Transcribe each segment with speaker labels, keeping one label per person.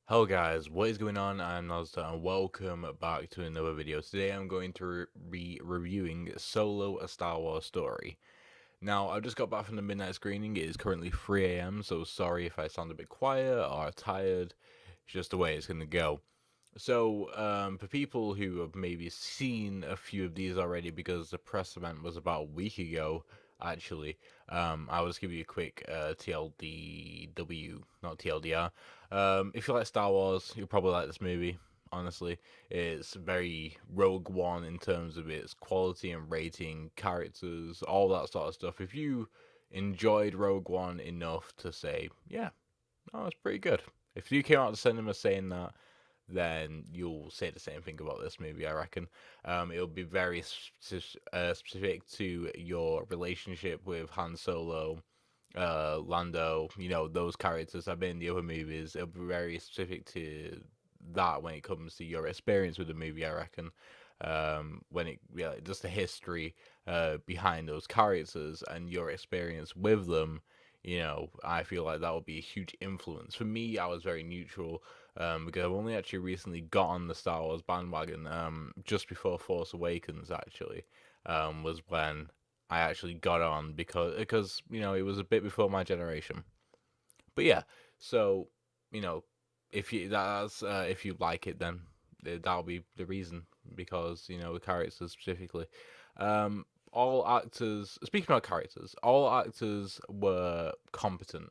Speaker 1: Hello guys, what is going on? I'm Nazda and welcome back to another video. Today I'm going to be reviewing Solo: A Star Wars Story. Now, I just got back from the midnight screening. It is currently 3 a.m, so sorry if I sound a bit quiet or tired. It's just the way it's going to go. So, for people who have maybe seen a few of these already, because the press event was about a week ago, actually, I will just give you a quick TLDW, not TLDR. If you like Star Wars, you'll probably like this movie. Honestly, it's very Rogue One in terms of its quality and rating, characters, all that sort of stuff. If you enjoyed Rogue One enough to say, yeah, oh, it's pretty good. If you came out of the cinema saying that, then you'll say the same thing about this movie, I reckon. It'll be very specific to your relationship with Han Solo, Lando, those characters have been in the other movies. It'll be very specific to that when it comes to your experience with the movie, I reckon. When just the history behind those characters and your experience with them, I feel like that will be a huge influence. For me, I was very neutral because I've only actually recently got on the Star Wars bandwagon just before Force Awakens, actually, was when I actually got on because it was a bit before my generation. But yeah, so you know if you like it, then that'll be the reason because the characters specifically. All actors. Speaking about characters, all actors were competent.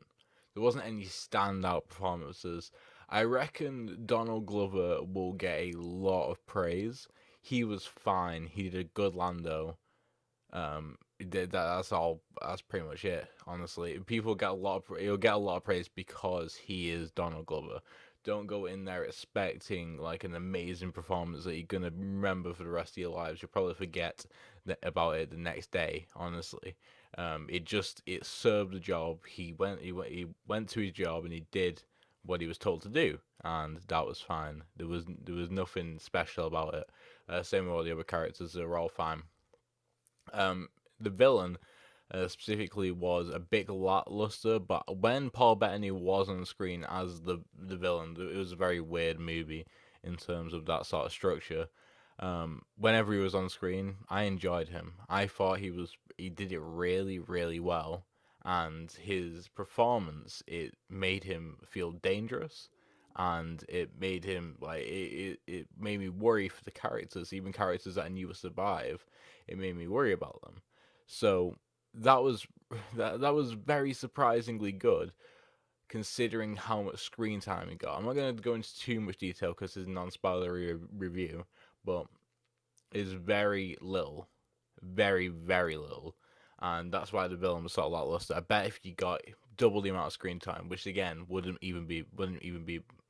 Speaker 1: There wasn't any standout performances. I reckon Donald Glover will get a lot of praise. He was fine. He did a good Lando. That's all. That's pretty much it. Honestly, people get a lot. He'll get a lot of praise because he is Donald Glover. Don't go in there expecting like an amazing performance that you're gonna remember for the rest of your lives. You'll probably forget about it the next day. Honestly, it served the job. He went to his job and he did what he was told to do, and that was fine. There was nothing special about it. Same with all the other characters; they were all fine. Um, the villain specifically was a bit lackluster, but when Paul Bettany was on screen as the villain, it was a very weird movie in terms of that sort of structure. Whenever he was on screen, I enjoyed him. I thought he did it really really well, and his performance it made him feel dangerous. And it made him it made me worry for the characters, even characters that I knew would survive. It made me worry about them. So that was that was very surprisingly good considering how much screen time he got. I'm not going to go into too much detail because it's a non-spoilery review, but it's very little, very very little, and that's why the villain was sort of lackluster. I bet if you got double the amount of screen time, which again wouldn't even be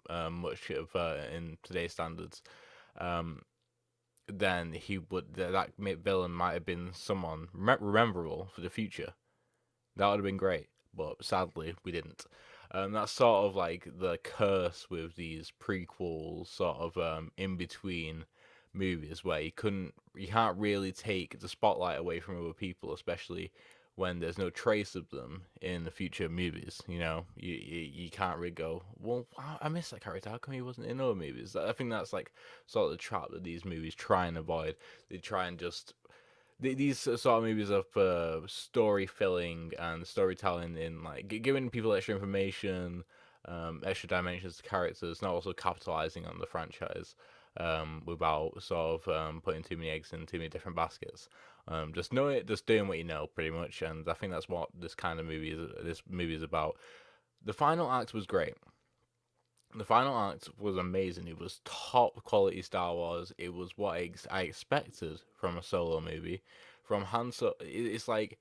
Speaker 1: much of in today's standards, um, then that villain might have been someone rememberable for the future. That would have been great, but sadly we didn't. That's sort of like the curse with these prequels, sort of in between movies, where you can't really take the spotlight away from other people, especially when there's no trace of them in the future movies. You can't really go, well, I miss that character. How come he wasn't in other movies? I think that's like sort of the trap that these movies try and avoid. They try and just these sort of movies of story filling and storytelling in like giving people extra information, extra dimensions to characters, not also capitalizing on the franchise without sort of putting too many eggs in too many different baskets. Just know it, just doing what you know, pretty much, and I think that's what this kind of movie is. This movie is about. The final act was great. The final act was amazing. It was top quality Star Wars. It was what I expected from a solo movie. From Han Solo, it's like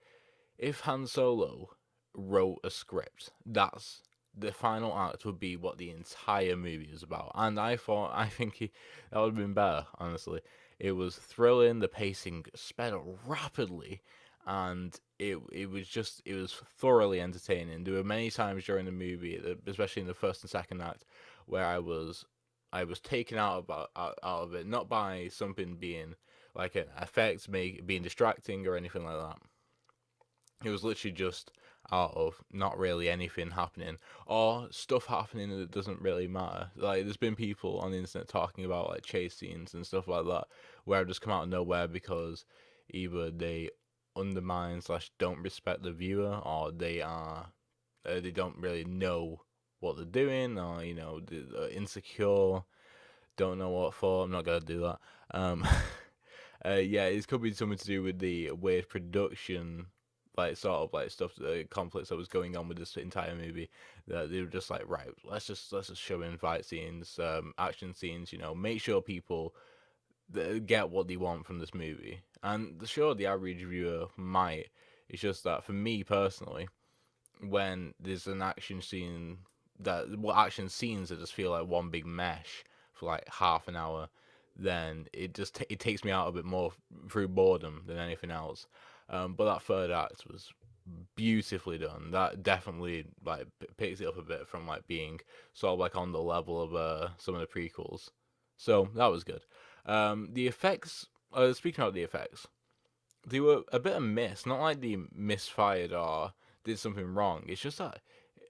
Speaker 1: if Han Solo wrote a script, that's the final act would be what the entire movie is about. And I think that would have been better. Honestly, it was thrilling. The pacing sped up rapidly, and it was thoroughly entertaining. There were many times during the movie, especially in the first and second act, where I was taken out of it, not by something being like an effect being distracting or anything like that. It was literally just out of not really anything happening, or stuff happening that doesn't really matter. Like, there's been people on the internet talking about like chase scenes and stuff like that where have just come out of nowhere because either they undermine slash don't respect the viewer, or they don't really know what they're doing, or they're insecure, don't know what for. I'm not gonna do that. Yeah, it could be something to do with the weird production, like sort of like stuff, the conflicts that was going on with this entire movie. That they were just like, right, let's just show in fight scenes, action scenes. Make sure people get what they want from this movie. And sure, the average viewer might. It's just that for me personally, when there's an action scene action scenes that just feel like one big mesh for like half an hour, then it takes me out a bit more through boredom than anything else. But that third act was beautifully done. That definitely like picks it up a bit from like being sort of like on the level of some of the prequels. So that was good. The effects. Speaking about the effects, they were a bit of miss. Not like they misfired or did something wrong. It's just that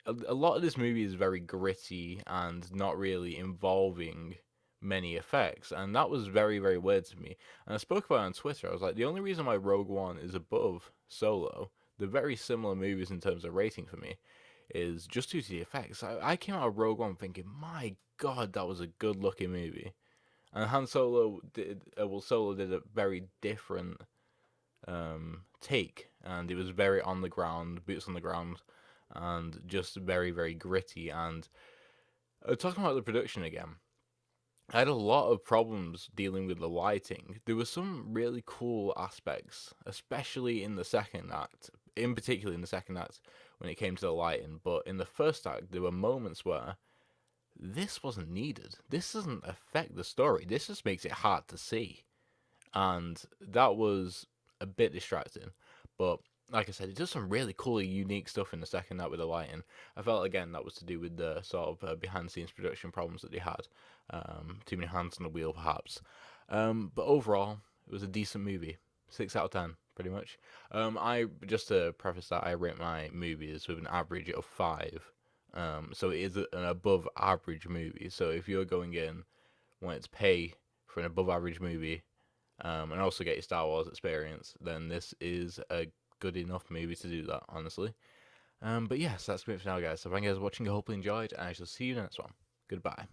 Speaker 1: a lot of this movie is very gritty and not really involving many effects, and that was very, very weird to me. And I spoke about it on Twitter. I was like, the only reason why Rogue One is above Solo, they're very similar movies in terms of rating for me, is just due to the effects. I came out of Rogue One thinking, my god, that was a good looking movie. And Han Solo Solo did a very different take, and it was very on the ground, boots on the ground, and just very, very gritty. And talking about the production again, I had a lot of problems dealing with the lighting. There were some really cool aspects, especially in the second act, in particular in the second act when it came to the lighting. But in the first act, there were moments where this wasn't needed. This doesn't affect the story. This just makes it hard to see, and that was a bit distracting. But like I said, it does some really cool, unique stuff in the second act with the lighting. I felt again that was to do with the sort of behind the scenes production problems that they had. Too many hands on the wheel, perhaps. But overall, it was a decent movie. 6 out of 10, pretty much. I just to preface that, I rate my movies with an average of 5. So it is an above average movie. So if you're going in wanting to pay for an above average movie, and also get your Star Wars experience, then this is a good enough movie to do that, honestly. But yes, that's it for now, guys. So thank you guys for watching. I hope you enjoyed, and I shall see you in the next one. Goodbye.